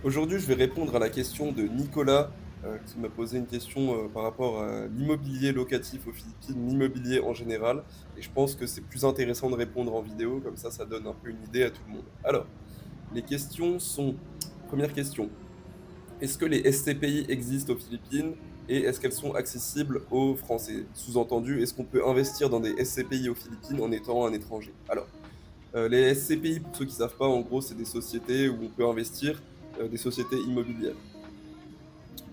Aujourd'hui, je vais répondre à la question de Nicolas, qui m'a posé une question, par rapport à l'immobilier locatif aux Philippines, l'immobilier en général et je pense que c'est plus intéressant de répondre en vidéo, comme ça donne un peu une idée à tout le monde. Alors, les questions sont: première question: est-ce que les SCPI existent aux Philippines et est-ce qu'elles sont accessibles aux Français? Sous-entendu, est-ce qu'on peut investir dans des SCPI aux Philippines en étant un étranger? Alors, les SCPI, pour ceux qui savent pas, en gros, c'est des sociétés où on peut investir, des sociétés immobilières.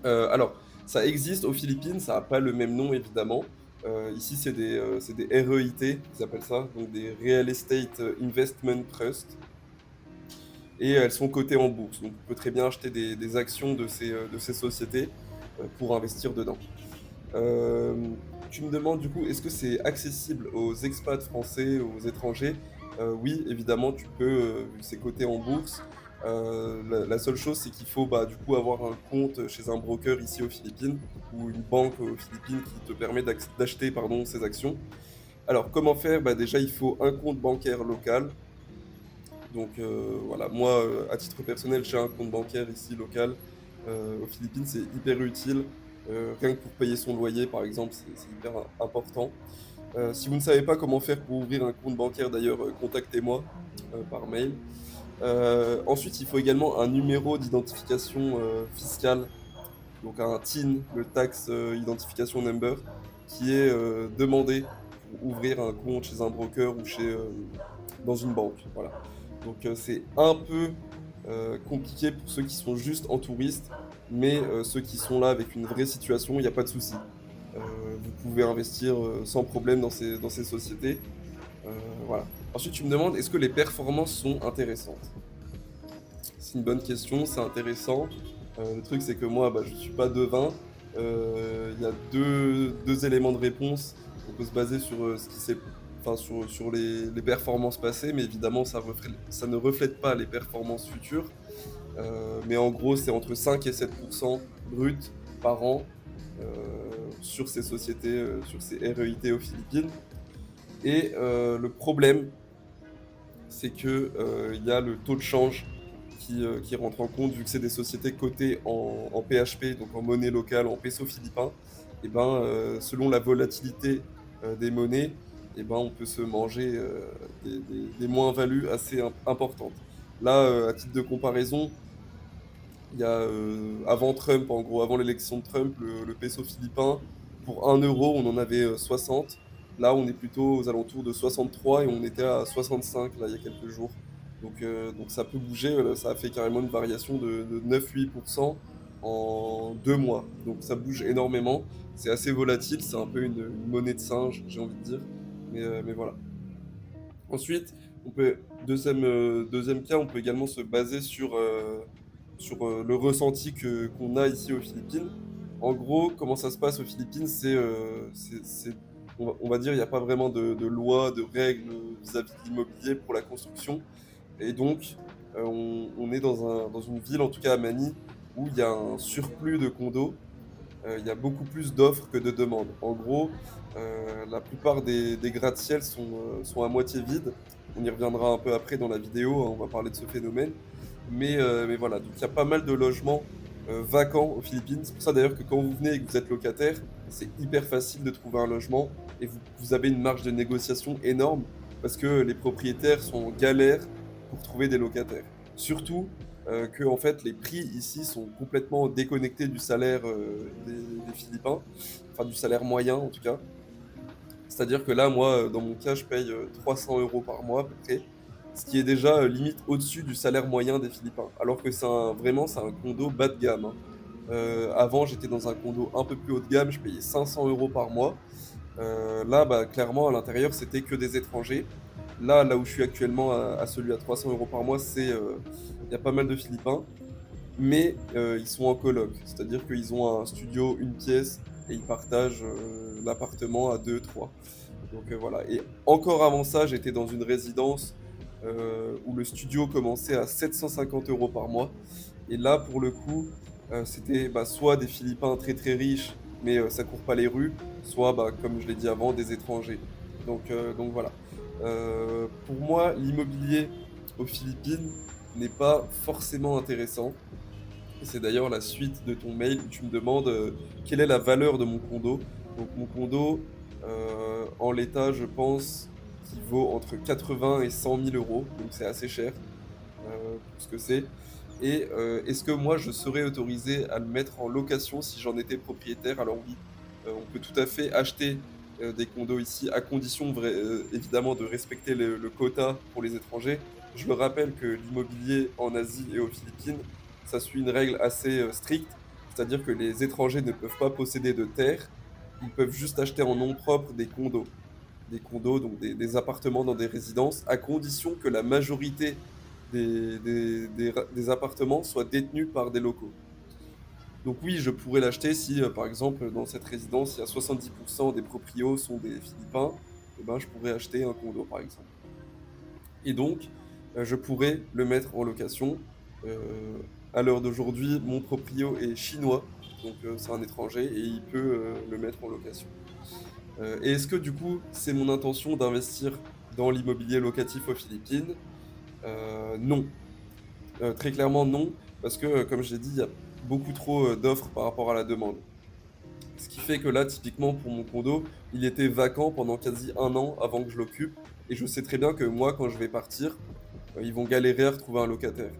Alors, ça existe aux Philippines, ça a pas le même nom évidemment. Ici, c'est des REIT, ils appellent ça, donc des Real Estate Investment Trust et elles sont cotées en bourse. Donc on peut très bien acheter des actions de ces sociétés, pour investir dedans. Tu me demandes du coup, est-ce que c'est accessible aux expats français, aux étrangers? Oui, évidemment, tu peux, vu que c'est coté en bourse. La seule chose, c'est qu'il faut, bah, du coup, avoir un compte chez un broker ici aux Philippines ou une banque aux Philippines qui te permet d'acheter, pardon, ces actions. Alors, comment faire? Bah, déjà, il faut un compte bancaire local. Donc, voilà, moi, à titre personnel, j'ai un compte bancaire ici local, aux Philippines, c'est hyper utile, rien que pour payer son loyer, par exemple, c'est hyper important. Si vous ne savez pas comment faire pour ouvrir un compte bancaire d'ailleurs, contactez-moi, par mail. Ensuite, il faut également un numéro d'identification, fiscale, donc un TIN, le Tax, Identification Number, qui est, demandé pour ouvrir un compte chez un broker ou dans une banque, voilà. Donc, c'est un peu, compliqué pour ceux qui sont juste en touriste, mais ceux qui sont là avec une vraie situation, il y a pas de souci. Vous pouvez investir, sans problème dans ces sociétés, voilà. Ensuite, tu me demandes: «Est-ce que les performances sont intéressantes?» C'est une bonne question, c'est intéressant. Le truc, c'est que moi, bah, je suis pas devin. Il y a deux éléments de réponse. On peut se baser sur, ce qui s'est enfin, sur les performances passées, mais évidemment, ça ne reflète pas les performances futures. Mais en gros, c'est entre 5 et 7 brut par an, sur ces sociétés, sur ces REIT aux Philippines et le problème, c'est que, il y a le taux de change qui rentre en compte, vu que c'est des sociétés cotées en PHP, donc en monnaie locale, en peso philippin et ben, selon la volatilité, des monnaies et ben, on peut se manger, des moins-values assez importantes. Là, à titre de comparaison, il y a, avant Trump, en gros, avant l'élection de Trump, le peso philippin, pour 1 € on en avait, 60. Là, on est plutôt aux alentours de 63 et on était à 65, là, il y a quelques jours. Donc ça peut bouger, ça a fait carrément une variation de 9-8 en 2 mois. Donc ça bouge énormément. C'est assez volatile, c'est un peu une monnaie de singe, j'ai envie de dire. Mais voilà. Ensuite, on peut 2e cas, on peut également se baser sur, le ressenti qu'on a ici aux Philippines. En gros, comment ça se passe aux Philippines? C'est on va dire, il y a pas vraiment de loi, de règles, vis-à-vis de l'immobilier pour la construction et donc, on est dans une ville, en tout cas à Manille, où il y a un surplus de condos. Il y a beaucoup plus d'offres que de demandes. En gros, la plupart des gratte-ciel sont à moitié vides. On y reviendra un peu après dans la vidéo, hein, on va parler de ce phénomène. Mais voilà, donc il y a pas mal de logements, vacants aux Philippines. C'est pour ça d'ailleurs que quand vous venez et que vous êtes locataire, c'est hyper facile de trouver un logement et vous avez une marge de négociation énorme parce que les propriétaires sont en galère pour trouver des locataires. Surtout, qu'en fait, les prix ici sont complètement déconnectés du salaire, des Philippins, enfin du salaire moyen en tout cas. C'est-à-dire que là, moi, dans mon cas, je paye, 300 € par mois à peu près, ce qui est déjà, limite au-dessus du salaire moyen des Philippins. Alors que c'est un condo bas de gamme, hein. Avant, j'étais dans un condo un peu plus haut de gamme, je payais 500 € par mois. Là, bah, clairement, à l'intérieur, c'était que des étrangers. Là où je suis actuellement à celui à 300 € par mois, il y a pas mal de Philippins, mais ils sont en coloc. C'est-à-dire qu'ils ont un studio, une pièce et ils partagent, l'appartement à deux, trois. Donc voilà et encore avant ça, j'étais dans une résidence, où le studio commençait à 750 € par mois et là, pour le coup, c'était, bah, soit des Philippins très, très riches, mais ça court pas les rues, soit, bah, comme je l'ai dit avant, des étrangers. Donc voilà. Pour moi, l'immobilier aux Philippines n'est pas forcément intéressant. Et c'est d'ailleurs la suite de ton mail où tu me demandes quelle est la valeur de mon condo. Donc mon condo, en l'état, je pense qu'il vaut entre 80 et 100 000 euros, donc c'est assez cher pour ce que c'est. Et est-ce que moi, je serais autorisé à le mettre en location si j'en étais propriétaire? Alors oui, on peut tout à fait acheter des condos ici, à condition évidemment de respecter le quota pour les étrangers. Je le rappelle que l'immobilier en Asie et aux Philippines, ça suit une règle assez stricte, c'est-à-dire que les étrangers ne peuvent pas posséder de terre, ils peuvent juste acheter en nom propre des condos. Des condos, donc des appartements dans des résidences, à condition que la majorité des appartements soient détenus par des locaux. Donc oui, je pourrais l'acheter si, par exemple, dans cette résidence, il y a 70% des proprios sont des Philippins, et ben, je pourrais acheter un condo, par exemple. Et donc, je pourrais le mettre en location. À l'heure d'aujourd'hui, mon proprio est chinois, donc c'est un étranger et il peut le mettre en location. Et est-ce que du coup, c'est mon intention d'investir dans l'immobilier locatif aux Philippines? Non. Très clairement non, parce que, comme je l'ai dit, il y a beaucoup trop, d'offres par rapport à la demande. Ce qui fait que là, typiquement pour mon condo, il était vacant pendant quasi 1 an avant que je l'occupe et je sais très bien que moi, quand je vais partir, ils vont galérer à retrouver un locataire.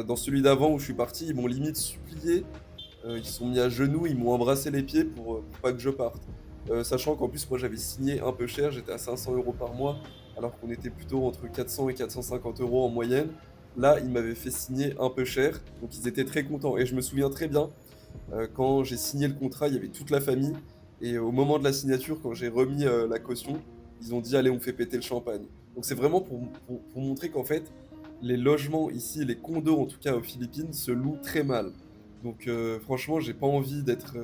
Dans celui d'avant où je suis parti, ils m'ont limite supplié, ils se sont mis à genoux, ils m'ont embrassé les pieds pour pas que je parte. Sachant qu'en plus, moi, j'avais signé un peu cher, j'étais à 500 € par mois, alors qu'on était plutôt entre 400 et 450 € en moyenne. Là, ils m'avaient fait signer un peu cher, donc ils étaient très contents et je me souviens très bien, quand j'ai signé le contrat, il y avait toute la famille et au moment de la signature, quand j'ai remis, la caution, ils ont dit: «Allez, on fait péter le champagne». Donc c'est vraiment pour montrer qu'en fait, les logements ici, les condos en tout cas aux Philippines, se louent très mal. Donc franchement, j'ai pas envie d'être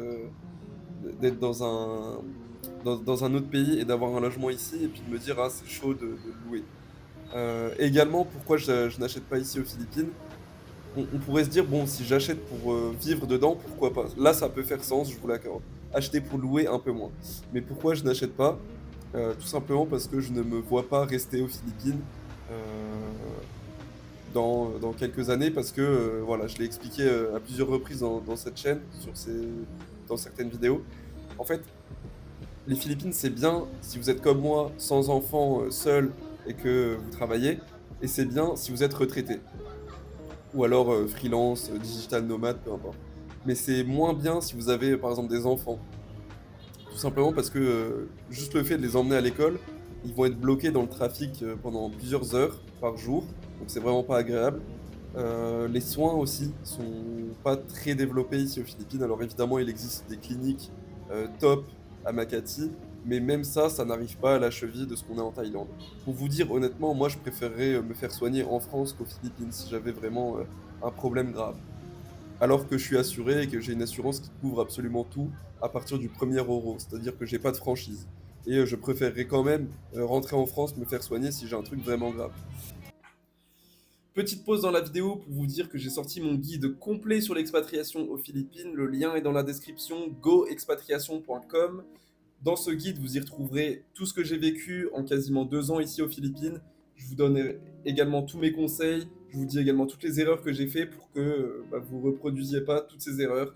dans un autre pays et d'avoir un logement ici et puis de me dire: «Ah, c'est chaud de le louer». Également, pourquoi je n'achète pas ici aux Philippines? On pourrait se dire: «Bon, si j'achète pour, vivre dedans, pourquoi pas?» Là, ça peut faire sens, je vous l'accorde. Acheter pour louer, un peu moins. Mais pourquoi je n'achète pas? Tout simplement parce que je ne me vois pas rester aux Philippines, dans quelques années parce que, voilà, je l'ai expliqué, à plusieurs reprises dans cette chaîne, dans certaines vidéos. En fait, les Philippines, c'est bien si vous êtes comme moi, sans enfant, seul et que vous travaillez et c'est bien si vous êtes retraité ou alors, freelance, digital nomade, peu importe. Mais c'est moins bien si vous avez, par exemple, des enfants. Tout simplement parce que, juste le fait de les emmener à l'école, ils vont être bloqués dans le trafic, pendant plusieurs heures par jour, donc c'est vraiment pas agréable. Les soins aussi sont pas très développés ici aux Philippines. Alors évidemment, il existe des cliniques, top à Makati, mais même ça, ça n'arrive pas à la cheville de ce qu'on a en Thaïlande. Pour vous dire honnêtement, moi je préférerais, me faire soigner en France qu'aux Philippines si j'avais vraiment, un problème grave. Alors que je suis assuré et que j'ai une assurance qui couvre absolument tout à partir du premier euro, c'est-à-dire que j'ai pas de franchise et je préférerais quand même, rentrer en France, me faire soigner si j'ai un truc vraiment grave. Petite pause dans la vidéo pour vous dire que j'ai sorti mon guide complet sur l'expatriation aux Philippines. Le lien est dans la description, goexpatriation.com. Dans ce guide, vous y retrouverez tout ce que j'ai vécu en quasiment 2 ans ici aux Philippines. Je vous donne également tous mes conseils. Je vous dis également toutes les erreurs que j'ai faites pour que vous ne reproduisiez pas toutes ces erreurs.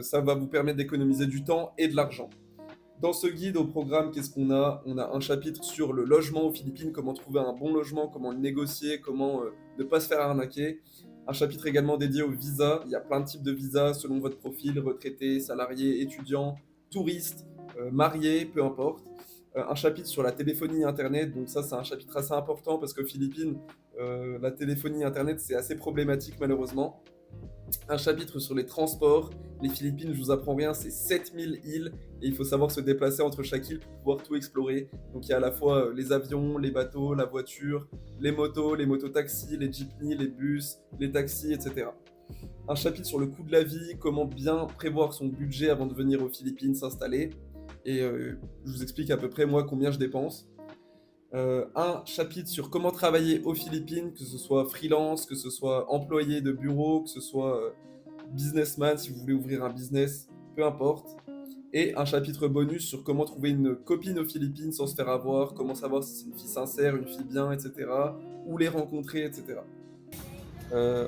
Ça va vous permettre d'économiser du temps et de l'argent. Dans ce guide au programme, qu'est-ce qu'on a? On a un chapitre sur le logement aux Philippines, comment trouver un bon logement, comment le négocier, comment ne pas se faire arnaquer. Un chapitre également dédié au visa. Il y a plein de types de visas selon votre profil, retraité, salarié, étudiant, touriste, marié, peu importe. Un chapitre sur la téléphonie Internet. Donc ça, c'est un chapitre assez important parce qu'aux Philippines, la téléphonie Internet, c'est assez problématique malheureusement. Un chapitre sur les transports. Les Philippines, je vous apprends rien, c'est 7000 îles et il faut savoir se déplacer entre chaque île pour pouvoir tout explorer. Donc il y a à la fois les avions, les bateaux, la voiture, les mototaxis, les jeepneys, les bus, les taxis, etc. Un chapitre sur le coût de la vie, comment bien prévoir son budget avant de venir aux Philippines s'installer. Et je vous explique à peu près moi combien je dépense. Un chapitre sur comment travailler aux Philippines, que ce soit freelance, que ce soit employé de bureau, que ce soit businessman si vous voulez ouvrir un business, peu importe. Et un chapitre bonus sur comment trouver une copine aux Philippines sans se faire avoir, comment savoir si c'est une fille sincère, une fille bien, etc. Où les rencontrer, etc.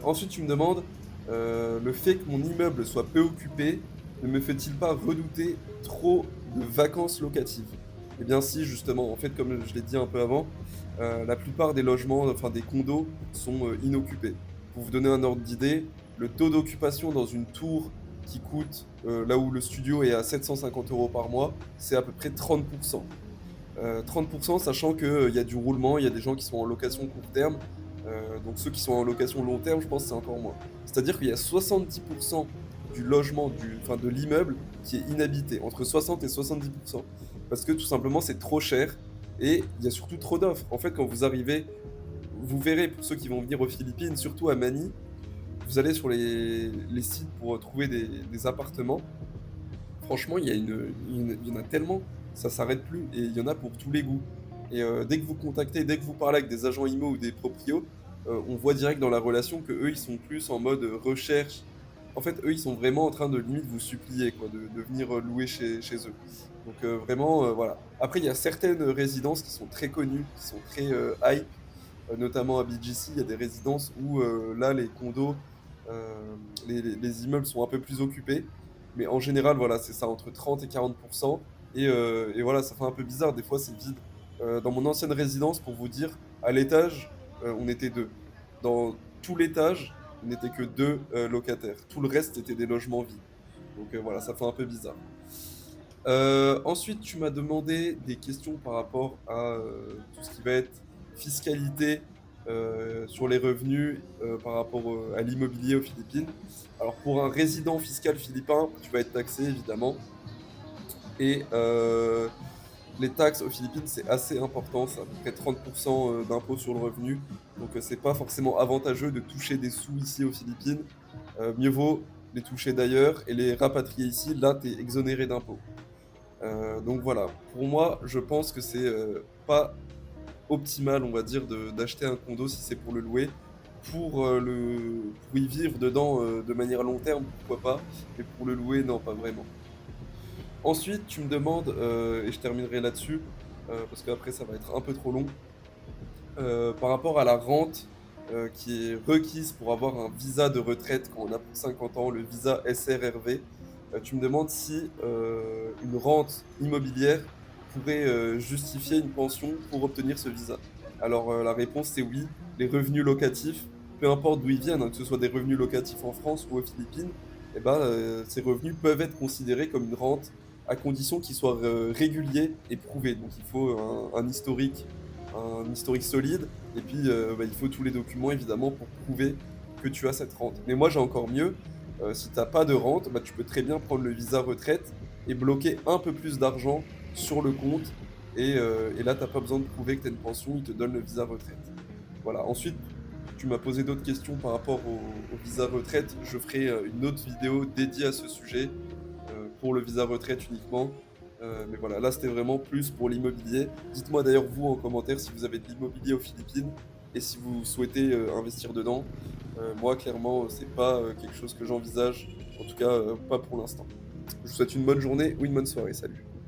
Ensuite, tu me demandes Le fait que mon immeuble soit peu occupé ne me fait-il pas redouter trop de vacances locatives? Eh bien si, justement, en fait, comme je l'ai dit un peu avant, la plupart des logements, enfin des condos sont, inoccupés. Pour vous donner un ordre d'idée, le taux d'occupation dans une tour qui coûte, là où le studio est à 750 € par mois, c'est à peu près 30. 30, sachant qu'il y a du roulement, il y a des gens qui sont en location court terme, donc ceux qui sont en location long terme, je pense que c'est encore moins. C'est-à-dire qu'il y a 70 du logement, enfin de l'immeuble qui est inhabité, entre 60 et 70, parce que tout simplement c'est trop cher et il y a surtout trop d'offres. En fait, quand vous arrivez, vous verrez pour ceux qui vont venir aux Philippines, surtout à Manille, vous allez sur les sites pour, trouver des appartements. Franchement, il y en a tellement, ça s'arrête plus et il y en a pour tous les goûts et dès que vous contactez, dès que vous parlez avec des agents IMO ou des proprios, on voit direct dans la relation qu'eux, ils sont plus en mode, recherche. En fait, eux, ils sont vraiment en train de limite vous supplier quoi, de venir, louer chez eux. Donc vraiment, voilà. Après, il y a certaines résidences qui sont très connues, qui sont très, hype, notamment à BGC, il y a des résidences où, là, les condos, les immeubles sont un peu plus occupés. Mais en général, voilà, c'est ça, entre 30 et 40 et voilà, ça fait un peu bizarre, des fois, c'est vide. Dans mon ancienne résidence, pour vous dire, à l'étage, on était 2. Dans tout l'étage, on n'était que 2 locataires. Tout le reste était des logements vides. Donc voilà, ça fait un peu bizarre. Ensuite, tu m'as demandé des questions par rapport à, tout ce qui va être fiscalité, sur les revenus, par rapport, à l'immobilier aux Philippines. Alors pour un résident fiscal philippin, tu vas être taxé évidemment et les taxes aux Philippines, c'est assez important, c'est à peu près 30 d'impôt sur le revenu. Donc c'est pas forcément avantageux de toucher des sous ici aux Philippines. Mieux vaut les toucher d'ailleurs et les rapatrier ici, là tu es exonéré d'impôts. Donc voilà, pour moi, je pense que c'est, pas optimal, on va dire, d'acheter un condo si c'est pour le louer. Pour y vivre dedans, de manière long terme, pourquoi pas, mais pour le louer, non, pas vraiment. Ensuite, tu me demandes, et je terminerai là-dessus, parce qu'après ça va être un peu trop long, par rapport à la rente, qui est requise pour avoir un visa de retraite quand on a plus de 50 ans, le visa SRRV. Tu me demandes si, une rente immobilière pourrait, justifier une pension pour obtenir ce visa. Alors, la réponse c'est oui. Les revenus locatifs, peu importe d'où ils viennent, hein, que ce soit des revenus locatifs en France ou aux Philippines, et ben, ces revenus peuvent être considérés comme une rente à condition qu'ils soient, réguliers et prouvés. Donc il faut un historique solide et puis, bah, il faut tous les documents évidemment pour prouver que tu as cette rente. Mais moi j'ai encore mieux, si tu as pas de rente, bah, tu peux très bien prendre le visa retraite et bloquer un peu plus d'argent sur le compte et là tu as pas besoin de prouver que tu as une pension, ils te donnent le visa retraite. Voilà, ensuite, tu m'as posé d'autres questions par rapport au visa retraite. Je ferai, une autre vidéo dédiée à ce sujet, pour le visa retraite uniquement. Mais voilà, là, c'était vraiment plus pour l'immobilier. Dites-moi d'ailleurs, vous, en commentaire, si vous avez de l'immobilier aux Philippines et si vous souhaitez, investir dedans. Moi, clairement, c'est pas, quelque chose que j'envisage, en tout cas, pas pour l'instant. Je vous souhaite une bonne journée ou une bonne soirée. Salut.